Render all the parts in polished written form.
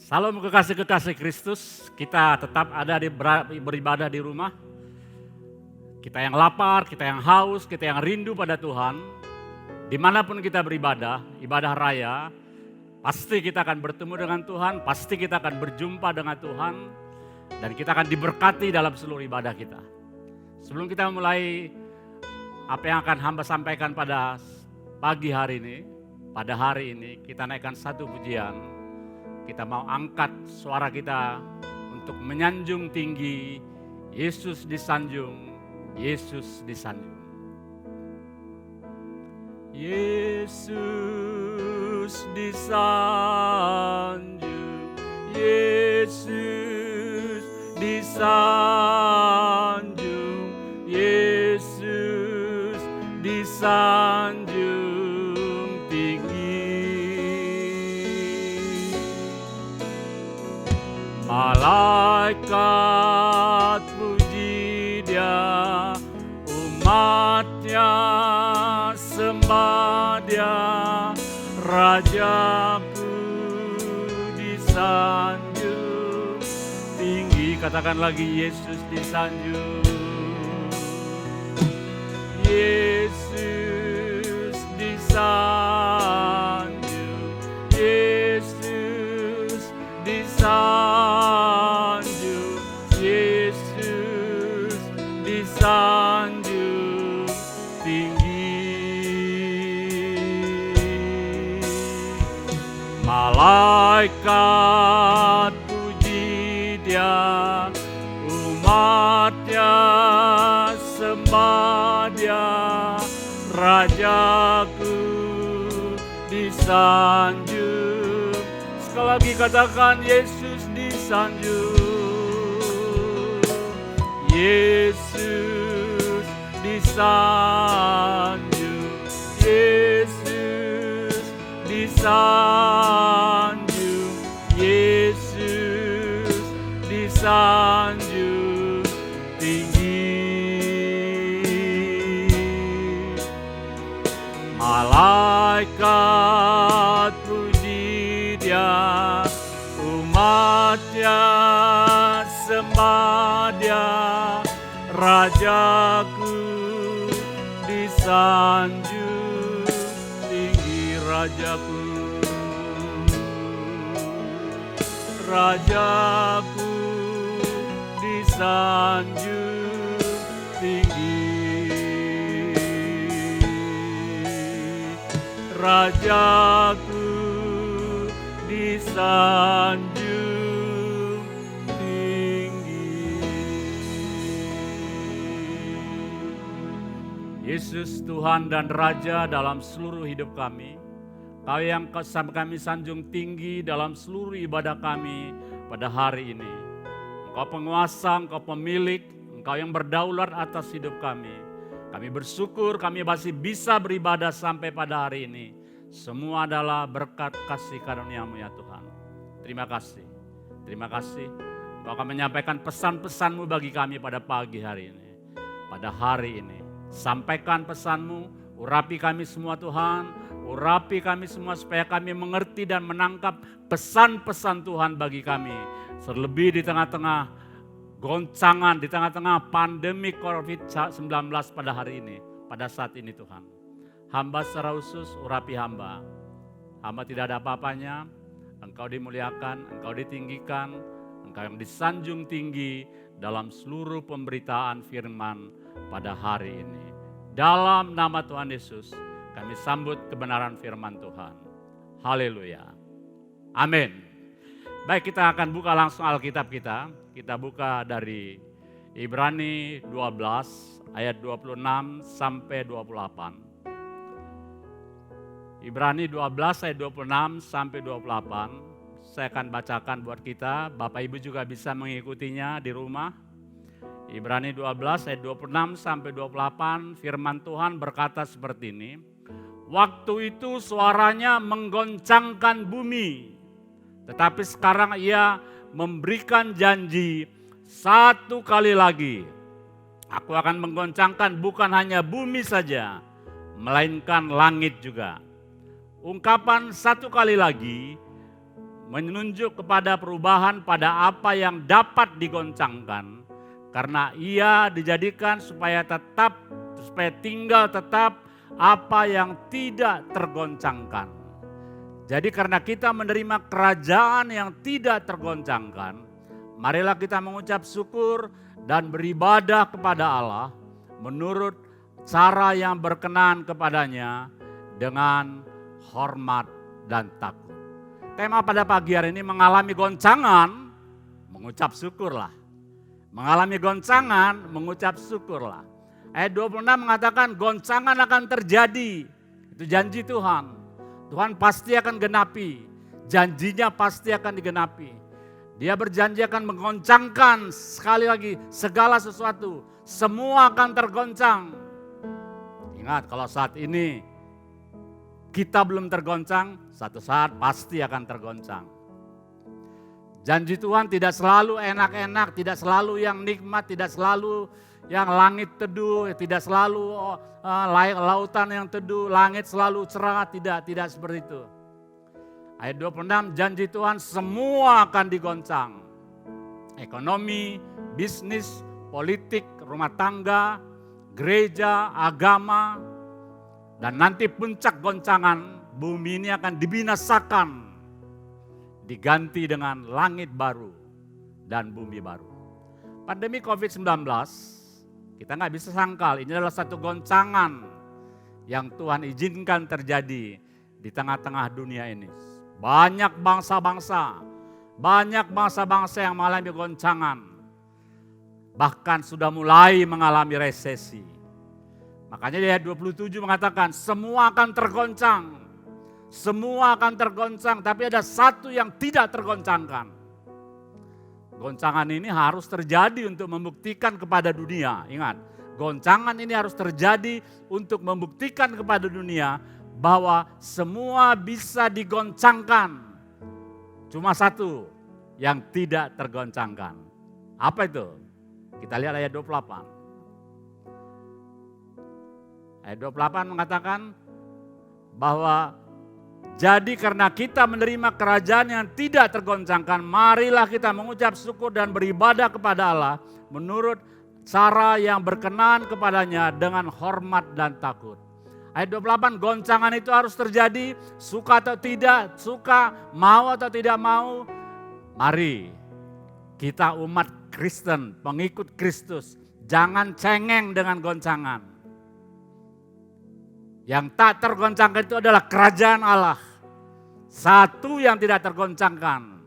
Salam kekasih-kekasih Kristus, kita tetap ada beribadah di rumah. Kita yang lapar, kita yang haus, kita yang rindu pada Tuhan. Dimanapun kita beribadah, ibadah raya, pasti kita akan bertemu dengan Tuhan, pasti kita akan berjumpa dengan Tuhan. Dan kita akan diberkati dalam seluruh ibadah kita. Sebelum kita mulai apa yang akan hamba sampaikan pada pagi hari ini, pada hari ini kita naikkan satu pujian. Kita mau angkat suara kita untuk menyanjung tinggi, Yesus disanjung, Yesus disanjung. Yesus disanjung, Yesus disanjung, Yesus disanjung tinggi. Malaikat puji Dia, umatnya sembah Dia, Rajaku disanjung tinggi. Katakan lagi, Yesus disanjung, Yesus disanjung, Yesus disanjung, Yesus disanjung tinggi. Malaikat puji Dia, umatnya sembah Dia, Rajaku disanjung. Sekali lagi katakan, Yesus disanjung, Yesus disanjung, Yesus disanjung, Yesus disanjung tinggi. Malaikat puji Dia, umatnya sembah Dia, Rajaku disanjung tinggi. Rajaku, Rajaku disanjung tinggi, Rajaku disanjung tinggi. Yesus Tuhan dan Raja dalam seluruh hidup kami. Kau yang kami sanjung tinggi dalam seluruh ibadah kami pada hari ini. Engkau penguasa, Engkau pemilik, Engkau yang berdaulat atas hidup kami. Kami bersyukur kami masih bisa beribadah sampai pada hari ini. Semua adalah berkat kasih karunia-Mu ya Tuhan. Terima kasih. Terima kasih. Engkau akan menyampaikan pesan-pesan-Mu bagi kami pada pagi hari ini. Pada hari ini. Sampaikan pesan-Mu, urapi kami semua Tuhan. Urapi kami semua supaya kami mengerti dan menangkap pesan-pesan Tuhan bagi kami. Terlebih di tengah-tengah goncangan, di tengah-tengah pandemi COVID-19 pada hari ini, pada saat ini Tuhan. Hamba secara khusus urapi hamba. Hamba tidak ada apa-apanya, Engkau dimuliakan, Engkau ditinggikan, Engkau yang disanjung tinggi dalam seluruh pemberitaan firman pada hari ini. Dalam nama Tuhan Yesus, kami sambut kebenaran firman Tuhan. Haleluya. Amin. Baik, kita akan buka langsung Alkitab kita. Kita buka dari Ibrani 12 ayat 26 sampai 28. Ibrani 12 ayat 26 sampai 28. Saya akan bacakan buat kita. Bapak Ibu juga bisa mengikutinya di rumah. Ibrani 12 ayat 26 sampai 28. Firman Tuhan berkata seperti ini. Waktu itu suaranya menggoncangkan bumi, tetapi sekarang Ia memberikan janji satu kali lagi. Aku akan menggoncangkan bukan hanya bumi saja, melainkan langit juga. Ungkapan satu kali lagi menunjuk kepada perubahan pada apa yang dapat digoncangkan, karena ia dijadikan supaya tinggal tetap apa yang tidak tergoncangkan. Jadi karena kita menerima kerajaan yang tidak tergoncangkan, marilah kita mengucap syukur dan beribadah kepada Allah menurut cara yang berkenan kepadanya dengan hormat dan takut. Tema pada pagi hari ini mengalami goncangan, mengucap syukurlah. Mengalami goncangan, mengucap syukurlah. Ayat 26 mengatakan goncangan akan terjadi. Itu janji Tuhan. Tuhan pasti akan genapi. Janjinya pasti akan digenapi. Dia berjanji akan menggoncangkan sekali lagi segala sesuatu. Semua akan tergoncang. Ingat kalau saat ini kita belum tergoncang, satu saat pasti akan tergoncang. Janji Tuhan tidak selalu enak-enak, tidak selalu yang nikmat, tidak selalu yang langit teduh, tidak selalu lautan yang teduh, langit selalu cerah, tidak seperti itu. Ayat 26, janji Tuhan semua akan digoncang. Ekonomi, bisnis, politik, rumah tangga, gereja, agama, dan nanti puncak goncangan bumi ini akan dibinasakan, diganti dengan langit baru dan bumi baru. Pandemi COVID-19, kita nggak bisa sangkal, ini adalah satu goncangan yang Tuhan izinkan terjadi di tengah-tengah dunia ini. Banyak bangsa-bangsa yang mengalami goncangan, bahkan sudah mulai mengalami resesi. Makanya di ayat 27 mengatakan semua akan tergoncang. Semua akan tergoncang, tapi ada satu yang tidak tergoncangkan. Goncangan ini harus terjadi untuk membuktikan kepada dunia. Ingat, goncangan ini harus terjadi untuk membuktikan kepada dunia bahwa semua bisa digoncangkan. Cuma satu yang tidak tergoncangkan. Apa itu? Kita lihat ayat 28. Ayat 28 mengatakan bahwa jadi karena kita menerima kerajaan yang tidak tergoncangkan, marilah kita mengucap syukur dan beribadah kepada Allah menurut cara yang berkenan kepadanya dengan hormat dan takut. Ayat 28, goncangan itu harus terjadi, suka atau tidak, suka, mau atau tidak mau. Mari kita umat Kristen, pengikut Kristus, jangan cengeng dengan goncangan. Yang tak tergoncangkan itu adalah kerajaan Allah. Satu yang tidak tergoncangkan,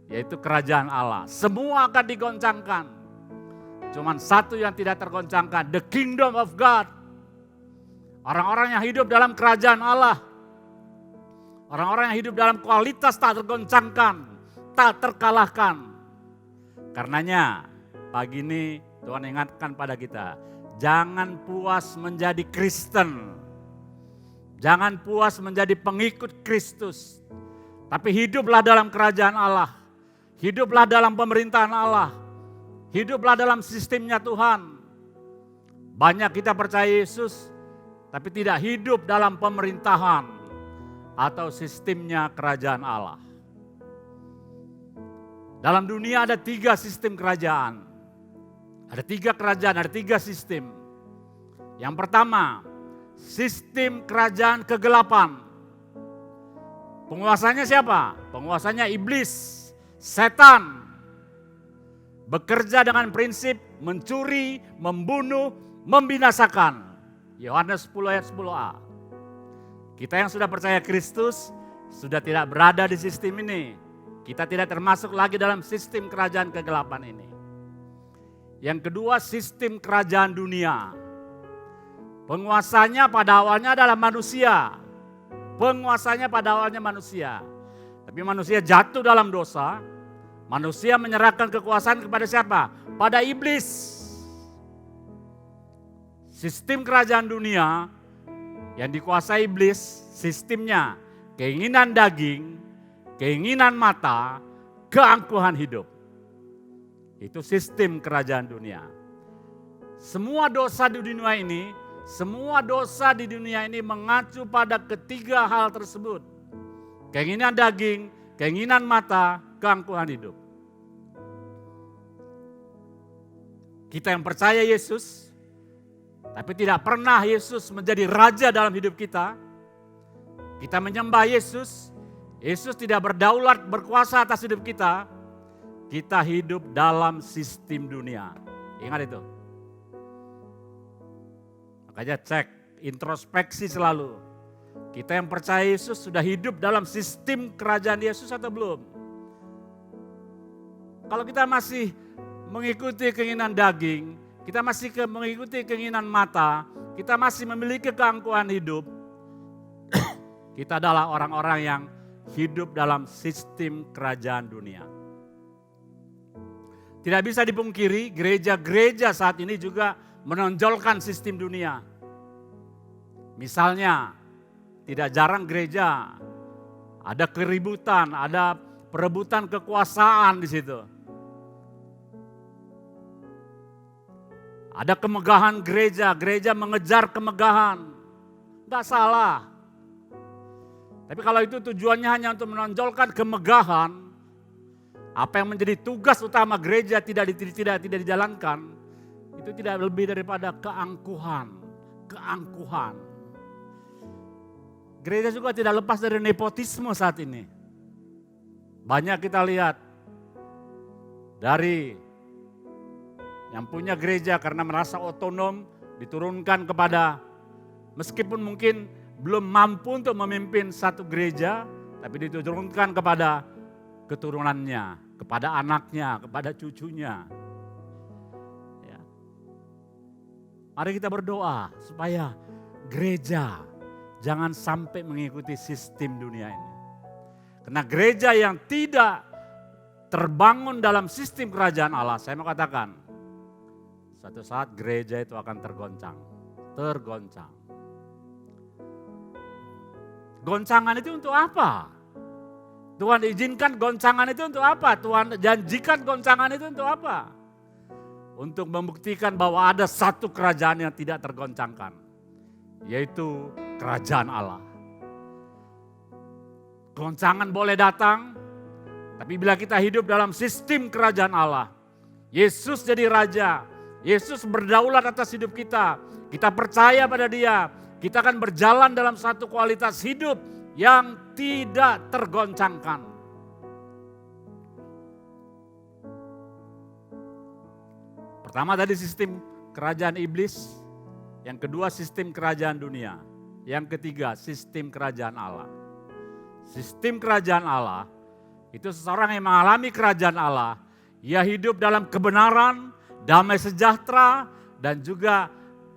yaitu kerajaan Allah. Semua akan digoncangkan. Cuman satu yang tidak tergoncangkan, the kingdom of God. Orang-orang yang hidup dalam kerajaan Allah. Orang-orang yang hidup dalam kualitas tak tergoncangkan, tak terkalahkan. Karenanya pagi ini Tuhan ingatkan pada kita, jangan puas menjadi Kristen. Jangan puas menjadi pengikut Kristus, tapi hiduplah dalam kerajaan Allah, hiduplah dalam pemerintahan Allah, hiduplah dalam sistemnya Tuhan. Banyak kita percaya Yesus, tapi tidak hidup dalam pemerintahan atau sistemnya kerajaan Allah. Dalam dunia ada 3 sistem kerajaan, ada 3 kerajaan, ada 3 sistem. Yang pertama, sistem kerajaan kegelapan. Penguasanya siapa? Penguasanya iblis, setan. Bekerja dengan prinsip mencuri, membunuh, membinasakan. Yohanes 10 ayat 10a. Kita yang sudah percaya Kristus sudah tidak berada di sistem ini. Kita tidak termasuk lagi dalam sistem kerajaan kegelapan ini. Yang kedua, sistem kerajaan dunia. Penguasanya pada awalnya adalah manusia. Penguasanya pada awalnya manusia. Tapi manusia jatuh dalam dosa. Manusia menyerahkan kekuasaan kepada siapa? Pada iblis. Sistem kerajaan dunia yang dikuasai iblis, sistemnya keinginan daging, keinginan mata, keangkuhan hidup. Itu sistem kerajaan dunia. Semua dosa di dunia ini, mengacu pada ketiga hal tersebut. Keinginan daging, keinginan mata, keangkuhan hidup. Kita yang percaya Yesus, tapi tidak pernah Yesus menjadi raja dalam hidup kita. Kita menyembah Yesus, Yesus tidak berdaulat berkuasa atas hidup kita. Kita hidup dalam sistem dunia. Ingat itu. Makanya cek, introspeksi selalu. Kita yang percaya Yesus sudah hidup dalam sistem kerajaan Yesus atau belum? Kalau kita masih mengikuti keinginan daging, kita masih mengikuti keinginan mata, kita masih memiliki keangkuhan hidup, kita adalah orang-orang yang hidup dalam sistem kerajaan dunia. Tidak bisa dipungkiri, gereja-gereja saat ini juga menonjolkan sistem dunia. Misalnya, tidak jarang gereja ada keributan, ada perebutan kekuasaan di situ. Ada kemegahan gereja, gereja mengejar kemegahan. Enggak salah. Tapi kalau itu tujuannya hanya untuk menonjolkan kemegahan, apa yang menjadi tugas utama gereja tidak dijalankan, itu tidak lebih daripada keangkuhan. Gereja juga tidak lepas dari nepotisme saat ini. Banyak kita lihat dari yang punya gereja karena merasa otonom diturunkan kepada, meskipun mungkin belum mampu untuk memimpin satu gereja, tapi diturunkan kepada keturunannya, kepada anaknya, kepada cucunya. Ya. Mari kita berdoa supaya gereja jangan sampai mengikuti sistem dunia ini. Karena gereja yang tidak terbangun dalam sistem kerajaan Allah, saya mau katakan, suatu saat gereja itu akan tergoncang. Goncangan itu untuk apa? Tuhan izinkan goncangan itu untuk apa? Tuhan janjikan goncangan itu untuk apa? Untuk membuktikan bahwa ada satu kerajaan yang tidak tergoncangkan. Yaitu kerajaan Allah. Goncangan boleh datang, tapi bila kita hidup dalam sistem kerajaan Allah, Yesus jadi raja, Yesus berdaulat atas hidup kita. Kita percaya pada Dia. Kita akan berjalan dalam satu kualitas hidup yang tidak tergoncangkan. Pertama tadi sistem kerajaan iblis. Yang kedua sistem kerajaan dunia. Yang ketiga sistem kerajaan Allah. Sistem kerajaan Allah itu seseorang yang mengalami kerajaan Allah. Ia hidup dalam kebenaran, damai sejahtera, dan juga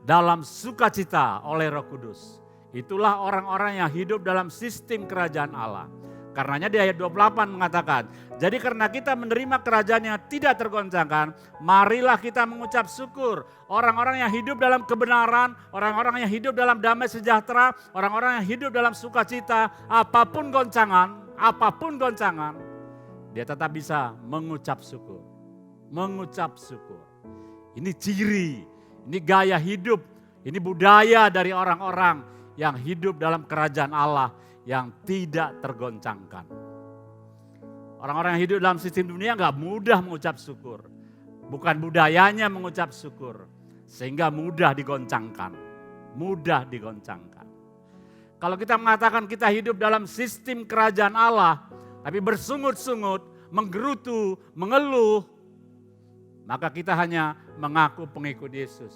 dalam sukacita oleh Roh Kudus. Itulah orang-orang yang hidup dalam sistem kerajaan Allah. Karenanya di ayat 28 mengatakan, jadi karena kita menerima kerajaan yang tidak tergoncangkan, marilah kita mengucap syukur. Orang-orang yang hidup dalam kebenaran, orang-orang yang hidup dalam damai sejahtera, orang-orang yang hidup dalam sukacita, apapun goncangan, dia tetap bisa mengucap syukur. Mengucap syukur. Ini ciri, ini gaya hidup, ini budaya dari orang-orang yang hidup dalam kerajaan Allah yang tidak tergoncangkan. Orang-orang yang hidup dalam sistem dunia gak mudah mengucap syukur. Bukan budayanya mengucap syukur, sehingga mudah digoncangkan. Kalau kita mengatakan kita hidup dalam sistem kerajaan Allah, tapi bersungut-sungut, menggerutu, mengeluh, maka kita hanya mengaku pengikut Yesus,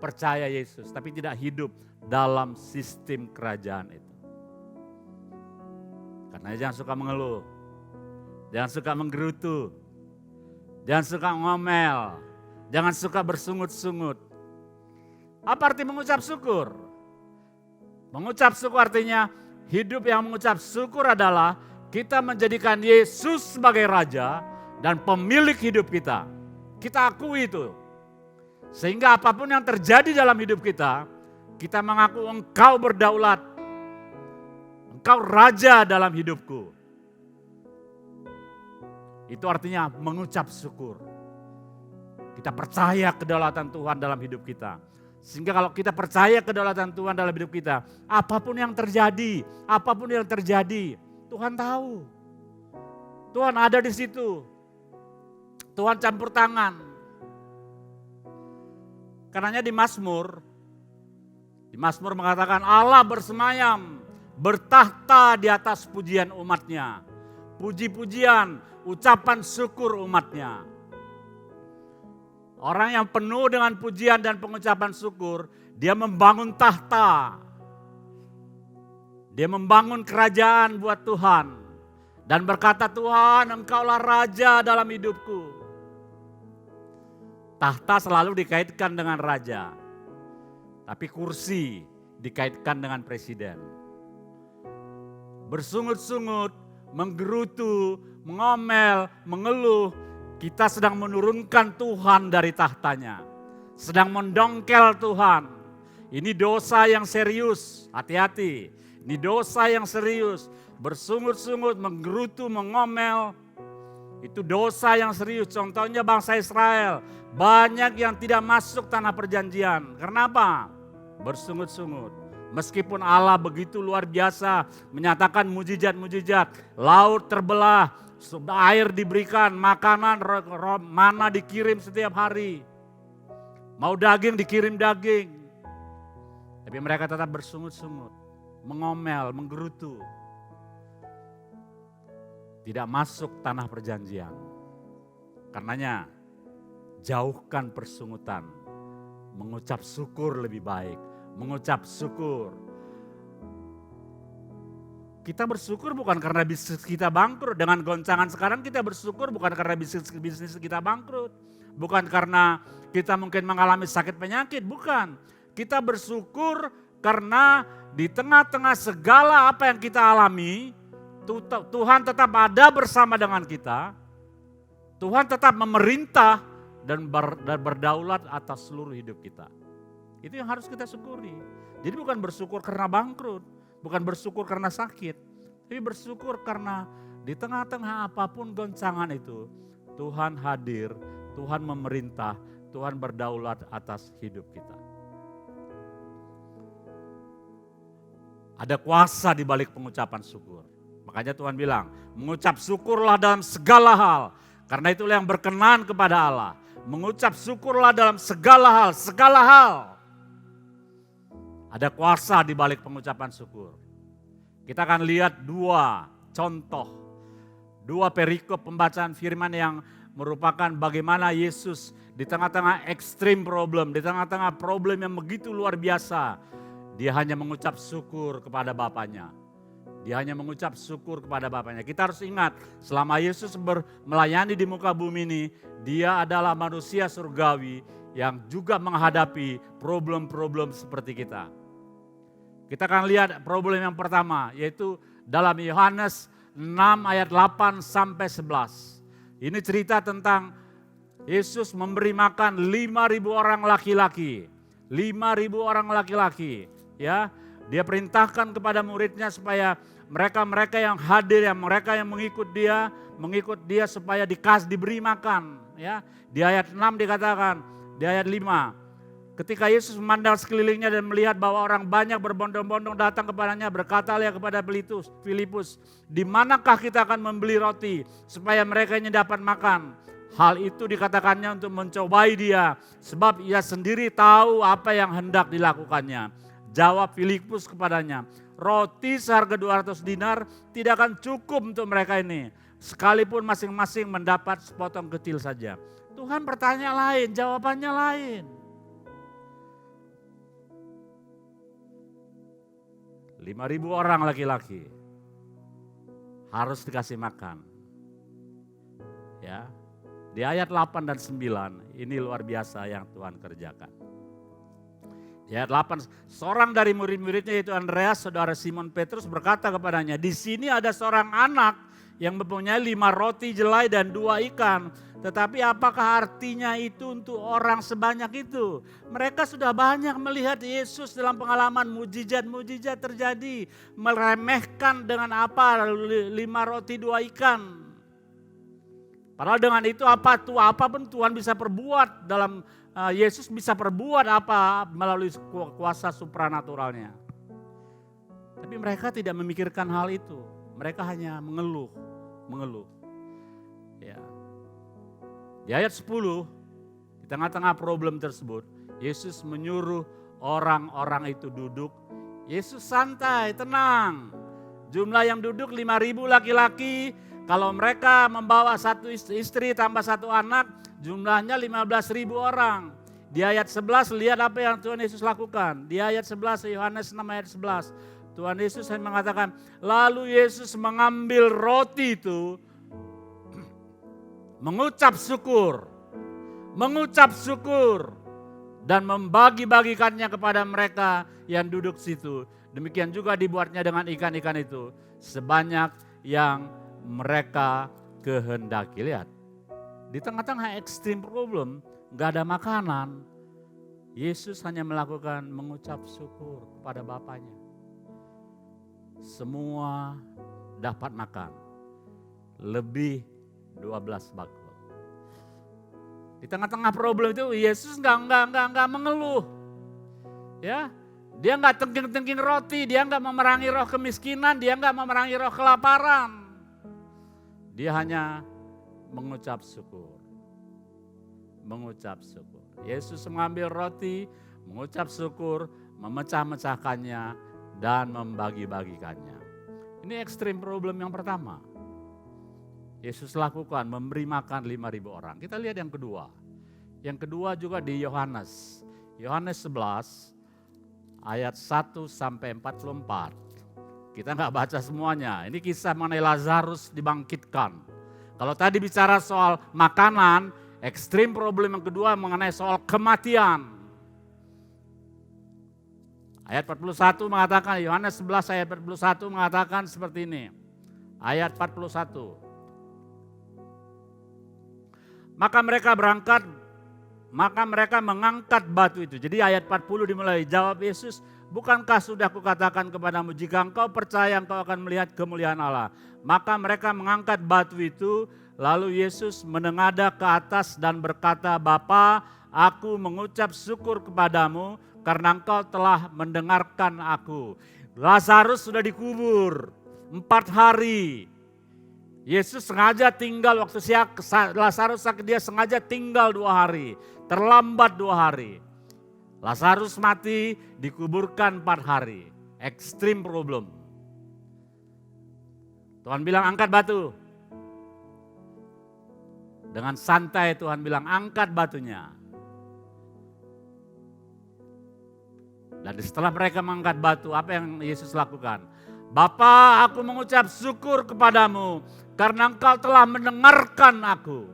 percaya Yesus, tapi tidak hidup dalam sistem kerajaan itu. Karena jangan suka mengeluh, jangan suka menggerutu, jangan suka ngomel, jangan suka bersungut-sungut. Apa arti mengucap syukur? Mengucap syukur artinya hidup yang mengucap syukur adalah kita menjadikan Yesus sebagai Raja dan pemilik hidup kita. Kita akui itu. Sehingga apapun yang terjadi dalam hidup kita, kita mengaku Engkau berdaulat. Engkau Raja dalam hidupku. Itu artinya mengucap syukur. Kita percaya kedaulatan Tuhan dalam hidup kita. Sehingga kalau kita percaya kedaulatan Tuhan dalam hidup kita, apapun yang terjadi, Tuhan tahu. Tuhan ada di situ. Tuhan campur tangan. Karenanya di Mazmur mengatakan Allah bersemayam, bertahta di atas pujian umatnya. Puji-pujian, ucapan syukur umatnya. Orang yang penuh dengan pujian dan pengucapan syukur, dia membangun tahta. Dia membangun kerajaan buat Tuhan. Dan berkata, Tuhan, Engkaulah Raja dalam hidupku. Tahta selalu dikaitkan dengan raja. Tapi kursi dikaitkan dengan presiden. Bersungut-sungut, menggerutu, mengomel, mengeluh. Kita sedang menurunkan Tuhan dari tahtanya. Sedang mendongkel Tuhan. Ini dosa yang serius, hati-hati. Ini dosa yang serius. Bersungut-sungut, menggerutu, mengomel. Itu dosa yang serius. Contohnya bangsa Israel. Banyak yang tidak masuk tanah perjanjian. Kenapa? Bersungut-sungut. Meskipun Allah begitu luar biasa menyatakan mujizat-mujizat. Laut terbelah, air diberikan, makanan mana dikirim setiap hari. Mau daging dikirim daging. Tapi mereka tetap bersungut-sungut, mengomel, menggerutu. Tidak masuk tanah perjanjian. Karenanya jauhkan persungutan. Mengucap syukur lebih baik. Mengucap syukur. Kita bersyukur bukan karena bisnis kita bangkrut. Dengan goncangan sekarang kita bersyukur bukan karena bisnis kita bangkrut. Bukan karena kita mungkin mengalami sakit penyakit. Bukan. Kita bersyukur karena di tengah-tengah segala apa yang kita alami, Tuhan tetap ada bersama dengan kita. Tuhan tetap memerintah dan berdaulat atas seluruh hidup kita. Itu yang harus kita syukuri. Jadi bukan bersyukur karena bangkrut, bukan bersyukur karena sakit, tapi bersyukur karena di tengah-tengah apapun goncangan itu, Tuhan hadir, Tuhan memerintah, Tuhan berdaulat atas hidup kita. Ada kuasa di balik pengucapan syukur. Makanya Tuhan bilang, mengucap syukurlah dalam segala hal. Karena itulah yang berkenan kepada Allah. Mengucap syukurlah dalam segala hal, segala hal. Ada kuasa di balik pengucapan syukur. Kita akan lihat dua contoh. Dua perikop pembacaan firman yang merupakan bagaimana Yesus di tengah-tengah ekstrim problem, di tengah-tengah problem yang begitu luar biasa. Dia hanya mengucap syukur kepada Bapaknya. Dia hanya mengucap syukur kepada Bapaknya. Kita harus ingat, selama Yesus melayani di muka bumi ini, dia adalah manusia surgawi yang juga menghadapi problem-problem seperti kita. Kita akan lihat problem yang pertama, yaitu dalam Yohanes 6 ayat 8 sampai 11. Ini cerita tentang Yesus memberi makan 5.000 orang laki-laki. 5.000 orang laki-laki. Ya, dia perintahkan kepada muridnya supaya mereka yang hadir, mereka yang mengikut dia supaya diberi makan. Ya, di ayat 6 dikatakan, di ayat 5. Ketika Yesus memandang sekelilingnya dan melihat bahwa orang banyak berbondong-bondong datang kepadanya, berkatalah kepada Filipus, di manakah kita akan membeli roti supaya mereka ini dapat makan? Hal itu dikatakannya untuk mencobai dia, sebab ia sendiri tahu apa yang hendak dilakukannya. Jawab Filipus kepadanya, roti seharga 200 dinar tidak akan cukup untuk mereka ini, sekalipun masing-masing mendapat sepotong kecil saja. Tuhan bertanya lain, jawabannya lain. 5.000 orang laki-laki harus dikasih makan. Ya. Di ayat 8 dan 9 ini luar biasa yang Tuhan kerjakan. Di ayat 8, seorang dari murid-muridnya yaitu Andreas, saudara Simon Petrus berkata kepadanya, di sini ada seorang anak yang mempunyai 5 roti jelai dan 2 ikan. Tetapi apakah artinya itu untuk orang sebanyak itu? Mereka sudah banyak melihat Yesus dalam pengalaman mujizat-mujizat terjadi. Meremehkan dengan apa 5 roti 2 ikan. Padahal dengan itu apapun Tuhan bisa perbuat dalam Yesus bisa perbuat apa melalui kuasa supranaturalnya. Tapi mereka tidak memikirkan hal itu. Mereka hanya mengeluh. Di ayat 10, di tengah-tengah problem tersebut, Yesus menyuruh orang-orang itu duduk. Yesus santai, tenang. Jumlah yang duduk 5.000 laki-laki. Kalau mereka membawa satu istri tambah satu anak, jumlahnya 15.000 orang. Di ayat 11 lihat apa yang Tuhan Yesus lakukan. Di ayat 11, Yohanes 6 ayat 11. Tuhan Yesus mengatakan, lalu Yesus mengambil roti itu, mengucap syukur dan membagi-bagikannya kepada mereka yang duduk situ. Demikian juga dibuatnya dengan ikan-ikan itu, sebanyak yang mereka kehendaki. Lihat, di tengah-tengah ekstrim problem, gak ada makanan, Yesus hanya melakukan mengucap syukur kepada Bapaknya. Semua dapat makan, lebih 12 bakul. Di tengah-tengah problem itu Yesus enggak mengeluh. Ya, dia enggak tengking-tengking roti, dia enggak memerangi roh kemiskinan, dia enggak memerangi roh kelaparan. Dia hanya mengucap syukur. Mengucap syukur. Yesus mengambil roti, mengucap syukur, memecah-mecahkannya dan membagi-bagikannya. Ini ekstrim problem yang pertama. Yesus lakukan, memberi makan 5.000 orang. Kita lihat yang kedua. Yang kedua juga di Yohanes. Yohanes 11 ayat 1 sampai 44. Kita nggak baca semuanya. Ini kisah mengenai Lazarus dibangkitkan. Kalau tadi bicara soal makanan, ekstrim problem yang kedua mengenai soal kematian. Ayat 41 mengatakan, Yohanes 11 ayat 41 mengatakan seperti ini. Ayat 41. Maka mereka mengangkat batu itu. Jadi ayat 40 dimulai, jawab Yesus, bukankah sudah kukatakan kepadamu, jika engkau percaya engkau akan melihat kemuliaan Allah. Maka mereka mengangkat batu itu, lalu Yesus menengadah ke atas dan berkata, Bapa, aku mengucap syukur kepadamu karena engkau telah mendengarkan aku. Lazarus sudah dikubur 4 hari. Yesus sengaja tinggal waktu Lazarus sakit, dia sengaja tinggal 2 hari. Terlambat 2 hari. Lazarus mati, dikuburkan 4 hari. Ekstrim problem. Tuhan bilang angkat batu. Dengan santai Tuhan bilang angkat batunya. Dan setelah mereka mengangkat batu, apa yang Yesus lakukan? Bapa, aku mengucap syukur kepadamu karena engkau telah mendengarkan aku.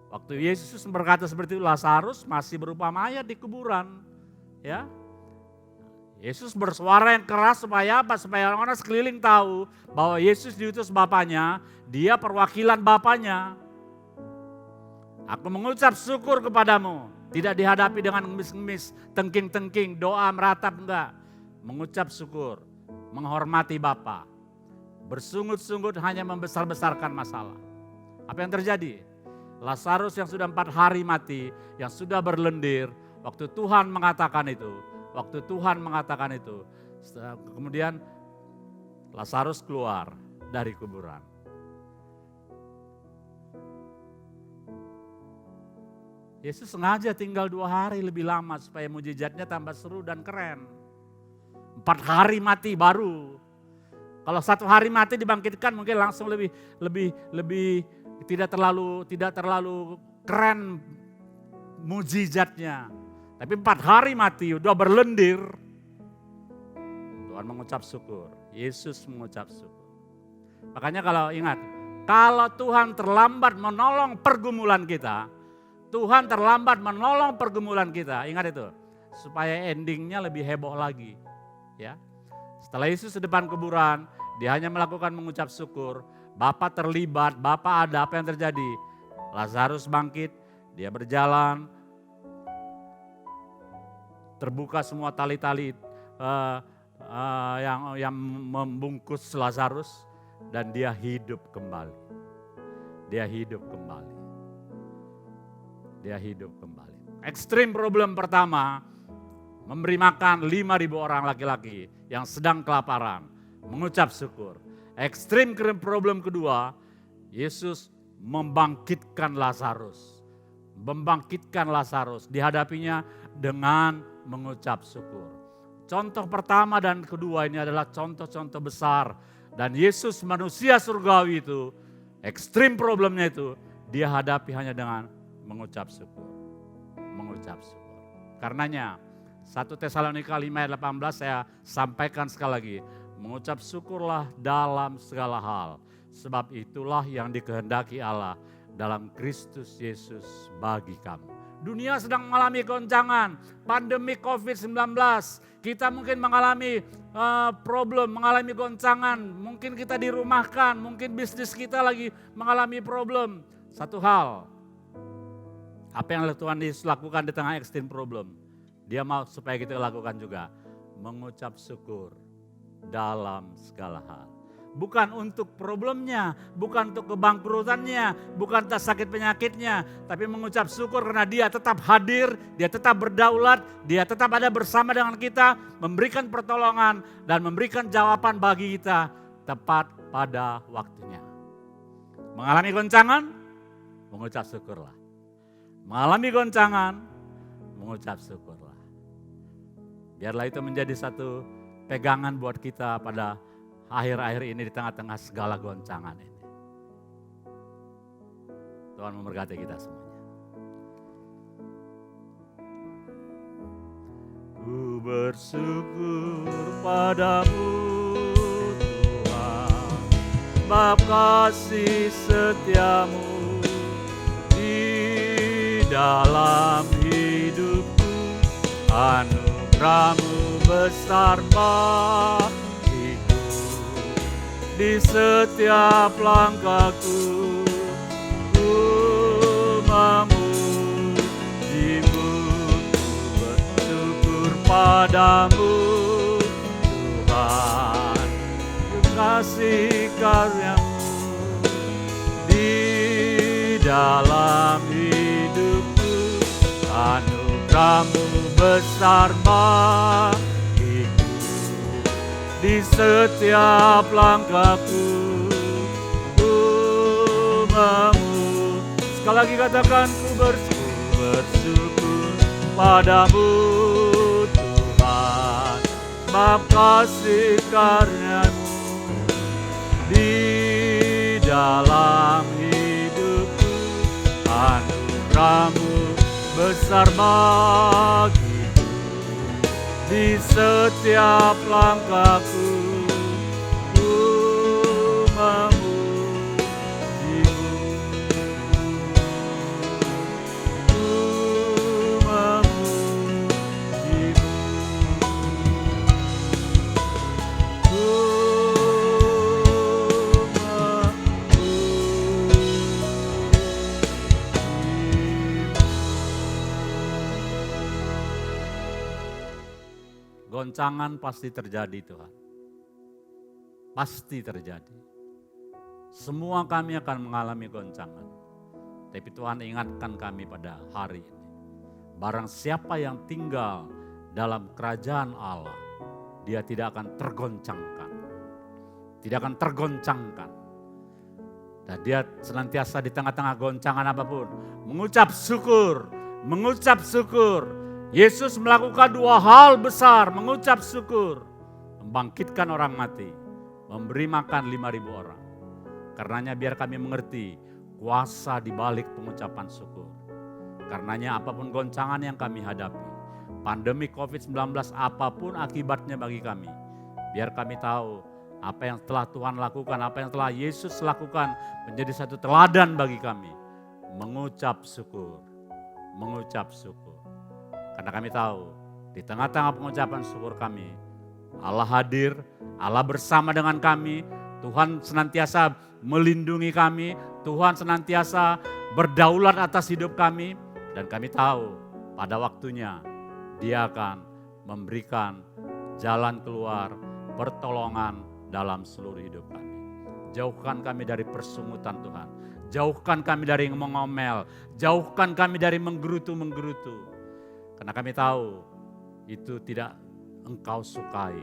Waktu Yesus berkata seperti itu, Lazarus masih berupa mayat di kuburan. Ya, Yesus bersuara yang keras supaya apa? Supaya orang-orang sekeliling tahu bahwa Yesus diutus Bapaknya, dia perwakilan Bapaknya. Aku mengucap syukur kepadamu, tidak dihadapi dengan ngemis-ngemis, tengking-tengking, doa meratap, enggak. Mengucap syukur, menghormati Bapa. Bersungut-sungut hanya membesar-besarkan masalah. Apa yang terjadi? Lazarus yang sudah 4 hari mati, yang sudah berlendir, waktu Tuhan mengatakan itu, kemudian Lazarus keluar dari kuburan. Yesus sengaja tinggal 2 hari lebih lama supaya mujizatnya tambah seru dan keren. 4 hari mati baru. Kalau 1 hari mati dibangkitkan mungkin langsung lebih tidak terlalu keren mujizatnya. Tapi 4 hari mati udah berlendir. Tuhan mengucap syukur. Yesus mengucap syukur. Makanya kalau Tuhan terlambat menolong pergumulan kita, ingat itu, supaya endingnya lebih heboh lagi. Ya, setelah Yesus di depan kuburan, dia hanya melakukan mengucap syukur. Bapa terlibat, Bapa ada, apa yang terjadi? Lazarus bangkit, dia berjalan, terbuka semua tali-tali yang membungkus Lazarus dan dia hidup kembali. Ekstrim problem pertama, memberi makan 5.000 orang laki-laki yang sedang kelaparan, mengucap syukur. Ekstrim problem kedua, Yesus membangkitkan Lazarus. Membangkitkan Lazarus, dihadapinya dengan mengucap syukur. Contoh pertama dan kedua ini adalah contoh-contoh besar. Dan Yesus manusia surgawi itu, ekstrim problemnya itu, dia hadapi hanya dengan mengucap syukur. Mengucap syukur. Karenanya 1 Tesalonika 5 ayat 18 saya sampaikan sekali lagi. Mengucap syukurlah dalam segala hal. Sebab itulah yang dikehendaki Allah dalam Kristus Yesus bagi kamu. Dunia sedang mengalami goncangan, pandemi COVID-19. Kita mungkin mengalami problem, mengalami goncangan. Mungkin kita dirumahkan, mungkin bisnis kita lagi mengalami problem. Satu hal, apa yang Tuhan Yesus lakukan di tengah ekstrem problem, Dia mau supaya kita lakukan juga. Mengucap syukur dalam segala hal. Bukan untuk problemnya, bukan untuk kebangkrutannya, bukan untuk sakit penyakitnya, tapi mengucap syukur karena Dia tetap hadir, Dia tetap berdaulat, Dia tetap ada bersama dengan kita, memberikan pertolongan dan memberikan jawaban bagi kita tepat pada waktunya. Mengalami goncangan, mengucap syukurlah. Mengalami goncangan, mengucap syukurlah. Biarlah itu menjadi satu pegangan buat kita pada akhir-akhir ini di tengah-tengah segala goncangan ini. Tuhan memberkati kita semuanya. Ku bersyukur padamu Tuhan, sebab kasih setiamu di dalam hidupku, anugerahmu besar bagiku. Di setiap langkahku, ku memujimu, ku bersyukur padamu Tuhan, kasih karyamu di dalam hidupku, anugerahmu besar bagiku. Di setiap langkahku, ku sekali lagi katakan, ku bersyukur padamu Tuhan, sebab kasih karyamu di dalam hidupku, anugerahmu besar bagiku. Di setiap langkahku, ku memujimu, ku memujimu, ku goncangan pasti terjadi Tuhan. Pasti terjadi. Semua kami akan mengalami goncangan. Tapi Tuhan ingatkan kami pada hari ini. Barang siapa yang tinggal dalam kerajaan Allah, dia tidak akan tergoncangkan. Tidak akan tergoncangkan. Dan dia senantiasa di tengah-tengah goncangan apapun, mengucap syukur, mengucap syukur. Yesus melakukan dua hal besar, mengucap syukur, membangkitkan orang mati, memberi makan 5.000 orang. Karenanya biar kami mengerti kuasa di balik pengucapan syukur. Karenanya apapun goncangan yang kami hadapi, pandemi COVID-19 apapun akibatnya bagi kami, biar kami tahu apa yang telah Tuhan lakukan, apa yang telah Yesus lakukan menjadi satu teladan bagi kami. Mengucap syukur, mengucap syukur. Karena kami tahu di tengah-tengah pengucapan syukur kami, Allah hadir, Allah bersama dengan kami, Tuhan senantiasa melindungi kami, Tuhan senantiasa berdaulat atas hidup kami, dan kami tahu pada waktunya Dia akan memberikan jalan keluar, pertolongan dalam seluruh hidup kami. Jauhkan kami dari persungutan Tuhan, jauhkan kami dari mengomel, jauhkan kami dari menggerutu-menggerutu. Karena kami tahu itu tidak Engkau sukai.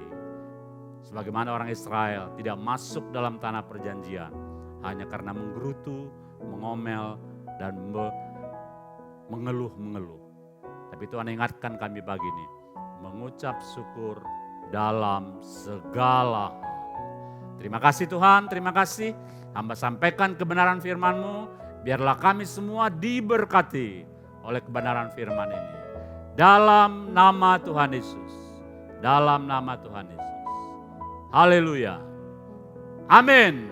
Sebagaimana orang Israel tidak masuk dalam tanah perjanjian hanya karena menggerutu, mengomel, dan mengeluh-mengeluh. Tapi Tuhan ingatkan kami pagi ini, mengucap syukur dalam segala hal. Terima kasih Tuhan, terima kasih. Hamba sampaikan kebenaran firman-Mu, biarlah kami semua diberkati oleh kebenaran firman ini. Dalam nama Tuhan Yesus. Dalam nama Tuhan Yesus. Haleluya. Amin.